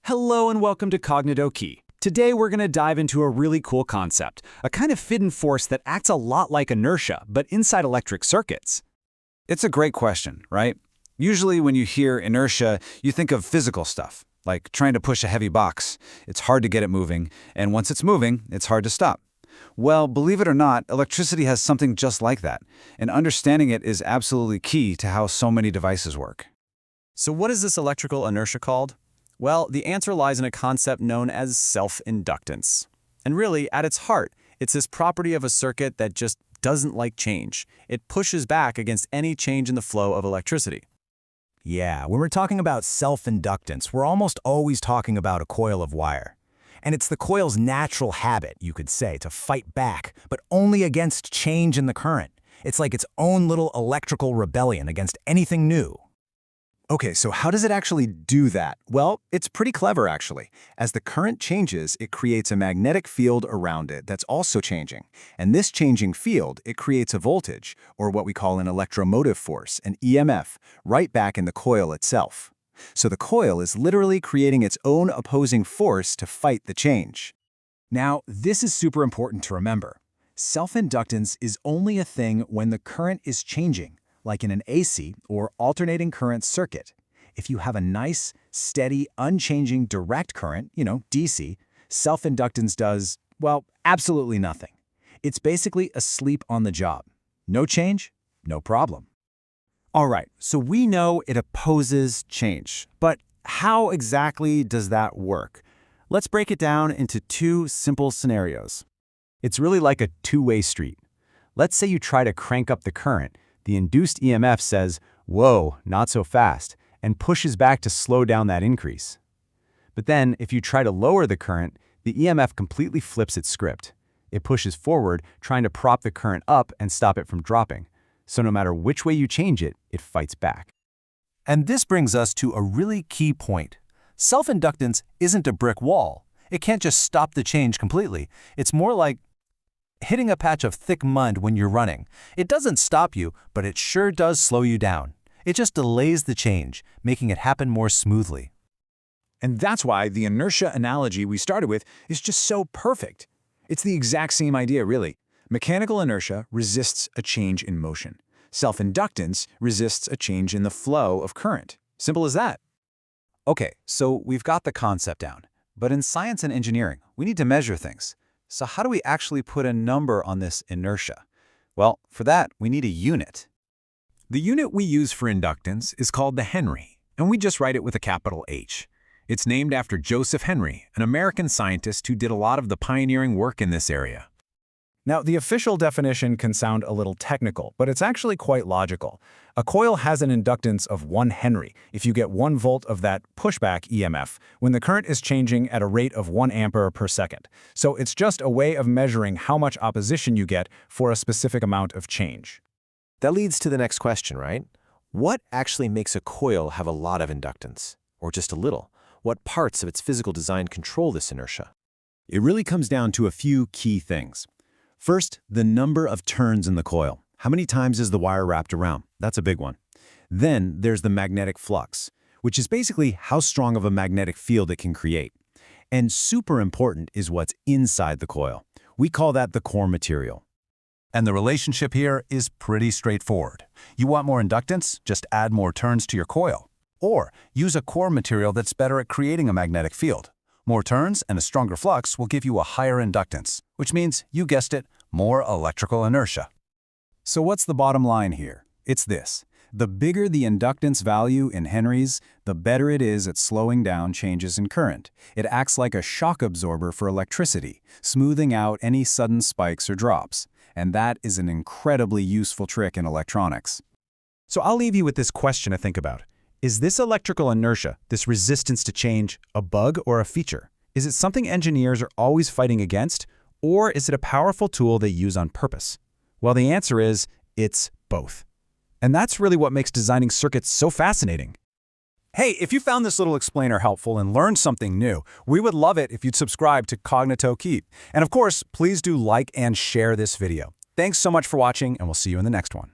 Hello and welcome to Cognito. Today we're going to dive into a really cool concept, a kind of hidden force that acts a lot like inertia, but inside electric circuits. It's a great question, right? Usually when you hear inertia, you think of physical stuff, like trying to push a heavy box. It's hard to get it moving, and once it's moving, it's hard to stop. Well, believe it or not, electricity has something just like that, and understanding it is absolutely key to how so many devices work. So what is this electrical inertia called? Well, the answer lies in a concept known as self-inductance. And really, at its heart, it's this property of a circuit that just doesn't like change. It pushes back against any change in the flow of electricity. Yeah, when we're talking about self-inductance, we're almost always talking about a coil of wire. And it's the coil's natural habit, you could say, to fight back, but only against change in the current. It's like its own little electrical rebellion against anything new. Okay, so how does it actually do that? Well, it's pretty clever, actually. As the current changes, it creates a magnetic field around it that's also changing. And this changing field, it creates a voltage, or what we call an electromotive force, an EMF, right back in the coil itself. So the coil is literally creating its own opposing force to fight the change. Now, this is super important to remember. Self-inductance is only a thing when the current is changing, like in an AC or alternating current circuit. If you have a nice, steady, unchanging direct current, DC, self-inductance does, well, absolutely nothing. It's basically asleep on the job. No change, no problem. All right, so we know it opposes change, but how exactly does that work? Let's break it down into two simple scenarios. It's really like a two-way street. Let's say you try to crank up the current. The induced EMF says, whoa, not so fast, and pushes back to slow down that increase. But then, if you try to lower the current, the EMF completely flips its script. It pushes forward, trying to prop the current up and stop it from dropping. So no matter which way you change it, it fights back. And this brings us to a really key point. Self-inductance isn't a brick wall. It can't just stop the change completely. It's more like hitting a patch of thick mud when you're running. It doesn't stop you, but it sure does slow you down. It just delays the change, making it happen more smoothly. And that's why the inertia analogy we started with is just so perfect. It's the exact same idea, really. Mechanical inertia resists a change in motion. Self-inductance resists a change in the flow of current. Simple as that. Okay, so we've got the concept down. But in science and engineering, we need to measure things. So how do we actually put a number on this inertia? Well, for that, we need a unit. The unit we use for inductance is called the Henry, and we just write it with a capital H. It's named after Joseph Henry, an American scientist who did a lot of the pioneering work in this area. Now, the official definition can sound a little technical, but it's actually quite logical. A coil has an inductance of 1 Henry if you get 1 volt of that pushback EMF when the current is changing at a rate of 1 ampere per second. So it's just a way of measuring how much opposition you get for a specific amount of change. That leads to the next question, right? What actually makes a coil have a lot of inductance? Or just a little? What parts of its physical design control this inertia? It really comes down to a few key things. First, the number of turns in the coil. How many times is the wire wrapped around? That's a big one. Then there's the magnetic flux, which is basically how strong of a magnetic field it can create. And super important is what's inside the coil. We call that the core material. And the relationship here is pretty straightforward. You want more inductance? Just add more turns to your coil. Or use a core material that's better at creating a magnetic field. More turns and a stronger flux will give you a higher inductance, which means, you guessed it, more electrical inertia. So what's the bottom line here? It's this. The bigger the inductance value in henries, the better it is at slowing down changes in current. It acts like a shock absorber for electricity, smoothing out any sudden spikes or drops. And that is an incredibly useful trick in electronics. So I'll leave you with this question to think about. Is this electrical inertia, this resistance to change, a bug or a feature? Is it something engineers are always fighting against, or is it a powerful tool they use on purpose? Well, the answer is, it's both. And that's really what makes designing circuits so fascinating. Hey, if you found this little explainer helpful and learned something new, we would love it if you'd subscribe to Cognito. And of course, please do like and share this video. Thanks so much for watching, and we'll see you in the next one.